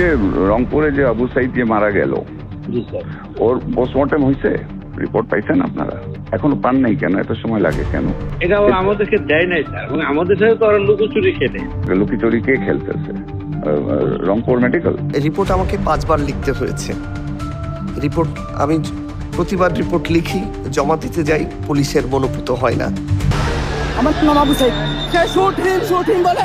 যে রংপুরে যে আবু সাইদ যে মারা গেল, ওর পোস্টমর্টম হয়েছে? রিপোর্ট পাইছেন আপনারা? এখনো পান নাই কেন? এত সময় লাগে কেন? এটা আমাদেরকে দেয় নাই স্যার, এবং আমাদের সাথে তো ওরা লুকোচুরি খেলে। লুকোচুরি কে খেলতেছে? রংপুর মেডিকেল রিপোর্ট আমাকে 5 বার লিখতে হয়েছে। রিপোর্ট আমি প্রতিবার রিপোর্ট লিখি, জমা দিতে যাই, পুলিশের মনোপুত হয় না। আমার নাম আবু সাইদ। বলে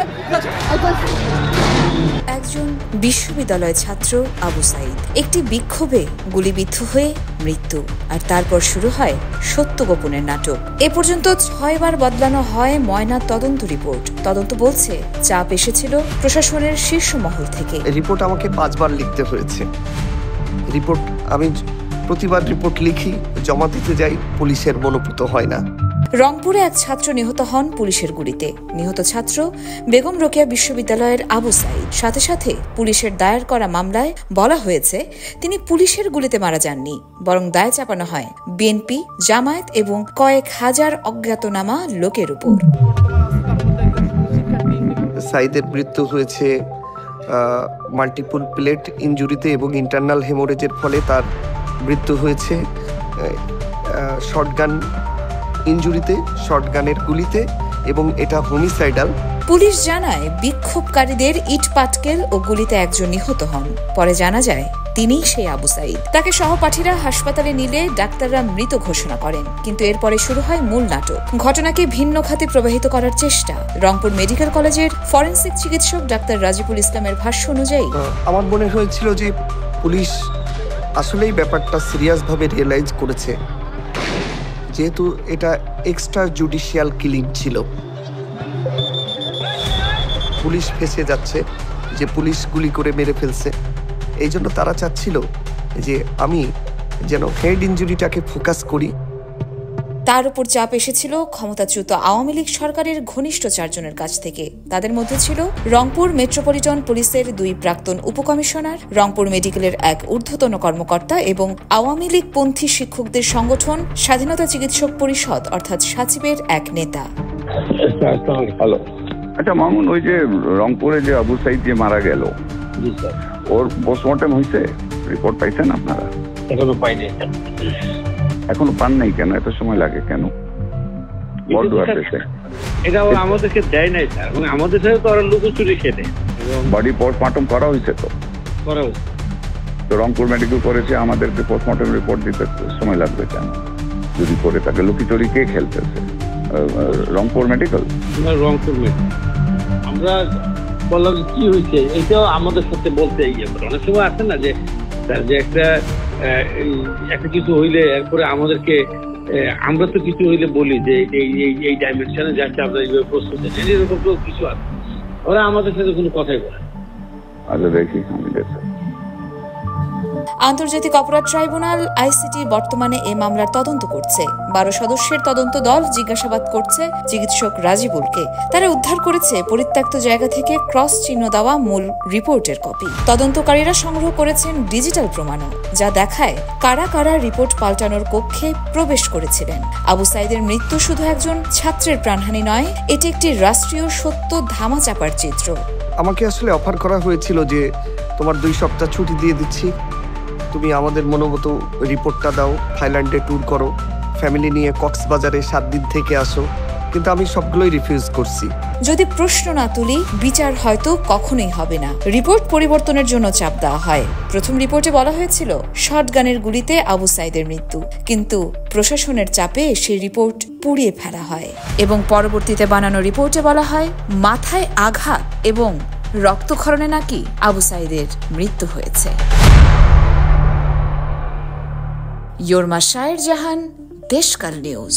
একজন বিশ্ববিদ্যালয় ছাত্র আবু সাইদ একটি বিক্ষোভে গুলিবিদ্ধ হয়ে মৃত্যু, আর তারপর শুরু হয় সত্য গোপনের নাটক। এ পর্যন্ত 6 বার বদলানো হয় ময়না তদন্ত রিপোর্ট। তদন্ত বলছে চাপ এসেছিল প্রশাসনের শীর্ষ মহল থেকে। রিপোর্ট আমাকে 5 বার লিখতে হয়েছে। রিপোর্ট আমি প্রতিবার রিপোর্ট লিখি, জমা দিতে যাই, পুলিশের মনোপুত হয় না। রংপুরে এক ছাত্র নিহত হন পুলিশের গুলিতে। নিহত ছাত্র বেগম রোকেয়া বিশ্ববিদ্যালয়ের আবু সাইদ। সাথে সাথে পুলিশের দায়ের করা মামলায় বলা হয়েছে তিনি পুলিশের গুলিতে মারা যাননি, বরং দায় চাপানো হয় বিএনপি, জামায়াত এবং কয়েক হাজার অজ্ঞাতনামা লোকের উপর। সাইদের মৃত্যু হয়েছে মাল্টিপল প্লেট ইনজুরিতে এবং ইন্টারনাল হেমোরেজের ফলে তার মৃত্যু হয়েছে। শর্টগান ইনজুরিতে, শর্টগানের গুলিতে, এবং এটা হোমিসাইডাল। পুলিশ জানায় বিক্ষোভকারীদের ইট পাটকেল ও গুলিতে একজন নিহত হন। পরে জানা যায় তিনিই সেই আবু সাইদ। তাকে সহপাঠীরা হাসপাতালে নিলে ডাক্তাররা মৃত ঘোষণা করেন, কিন্তু এরপরে শুরু হয় মূল নাটক। ঘটনাকে ভিন্ন খাতে প্রবাহিত করার চেষ্টা। রংপুর মেডিকেল কলেজের ফরেনসিক চিকিৎসক ডাক্তার রাজিবুল ইসলামের ভাষ্য অনুযায়ী আমার মনে হয়েছিল যে পুলিশ আসলেই ব্যাপারটা সিরিয়াসভাবে রিয়েলাইজ করেছে, যেহেতু এটা এক্সট্রা জুডিশিয়াল কিলিং ছিল। পুলিশ ফেঁসে যাচ্ছে যে পুলিশ গুলি করে মেরে ফেলছে, এই জন্য তারা চাচ্ছিল যে আমি যেন হেড ইনজুরিটাকে ফোকাস করি। তার উপর চাপ এসেছিল ক্ষমতাচ্যুত আওয়ামী লীগ সরকারের ঘনিষ্ঠ 4 জনের কাছ থেকে। তাদের মধ্যে ছিল রংপুর মেট্রোপলিটন পুলিশের 2 প্রাক্তন উপকমিশনার, রংপুর মেডিকেলের এক ঊর্ধ্বতন কর্মকর্তা এবং আওয়ামী লীগ পন্থী শিক্ষকদের সংগঠন স্বাধীনতা চিকিৎসক পরিষদ অর্থাৎ সাচিবের এক নেতা। আচ্ছা মামুন, ওই যে রংপুরে যে আবু সাইদ যে মারা গেল, ওর পোস্টমর্টম হয়েছে? রিপোর্ট পাইছেন আপনারা? এখনো পাইনি। এখনো পান নাই কেন? এত সময় লাগে কেন? এটা আমাদেরকে দেয় নাই স্যার, এবং আমাদের সাথে তো ওরা লুকোচুরি খেলে। বডি পোস্টমর্টম করা হয়েছে তো? করা হয়েছে। তো রংপুর মেডিকেল করেছে, আমাদেরকে পোস্টমর্টম রিপোর্ট দিতে সময় লাগবে কেন? যদি করে থাকে লুকিচুরি কে খেলতেছে? রংপুর মেডিকেল রংপুর মেডিকেল আমরা বললাম কি হয়েছে, এইটাও আমাদের সাথে বলতে গিয়ে অনেক সময় আছে না যে একটা কিছু হইলে এরপরে আমাদেরকে আমরা তো কিছু হইলে বলি যে এই ডাইমেনশনে যাচ্ছে, আমরা এইভাবে প্রস্তুত আছি, এরকম তো কিছু আছে। ওরা আমাদের সাথে কোনো কথাই বলে। আচ্ছা দেখি আমি দেখি। আন্তর্জাতিক অপরাধ ট্রাইব্যুনাল আইসিটি বর্তমানে এই মামলার তদন্ত করছে। 12 সদস্যের তদন্ত দল জিজ্ঞাসাবাদ করছে চিকিৎসক রাজিবুলকে। তারা উদ্ধার করেছে পরিত্যক্ত জায়গা থেকে ক্রস চিহ্ন দেওয়া মূল রিপোর্টের কপি। তদন্তকারীরা সংগ্রহ করেছেন ডিজিটাল প্রমাণও, যা দেখায় কারা কারা রিপোর্ট পাল্টানোর কক্ষে প্রবেশ করেছিলেন। আবু সাইদের মৃত্যু শুধু একজন ছাত্রের প্রাণহানি নয়, এটি একটি রাষ্ট্রীয় সত্য ধামাচাপার চিত্র। আমাকে আসলে অফার করা হয়েছিল যে তোমার 2 সপ্তাহ ছুটি দিয়ে দিচ্ছি, তুমি আমাদের মনোমতো রিপোর্টটা দাও, থাইল্যান্ডে ট্যুর করো, ফ্যামিলি নিয়ে কক্সবাজারে 7 দিন থেকে আসো, কিন্তু আমি সবগুলোই রিফিউজ করছি। যদি প্রশ্ন না তুলি, বিচার হয়তো কখনোই হবে না। রিপোর্ট পরিবর্তনের জন্য চাপ দেওয়া হয়। প্রথম রিপোর্টে বলা হয়েছিল শটগানের গুলিতে আবু সাইদের মৃত্যু, কিন্তু প্রশাসনের চাপে সেই রিপোর্ট পুড়িয়ে ফেলা হয় এবং পরবর্তীতে বানানো রিপোর্টে বলা হয় মাথায় আঘাত এবং রক্তক্ষরণে নাকি আবু সাইদের মৃত্যু হয়েছে। योरमा शायर जहान, देशकाल न्यूज।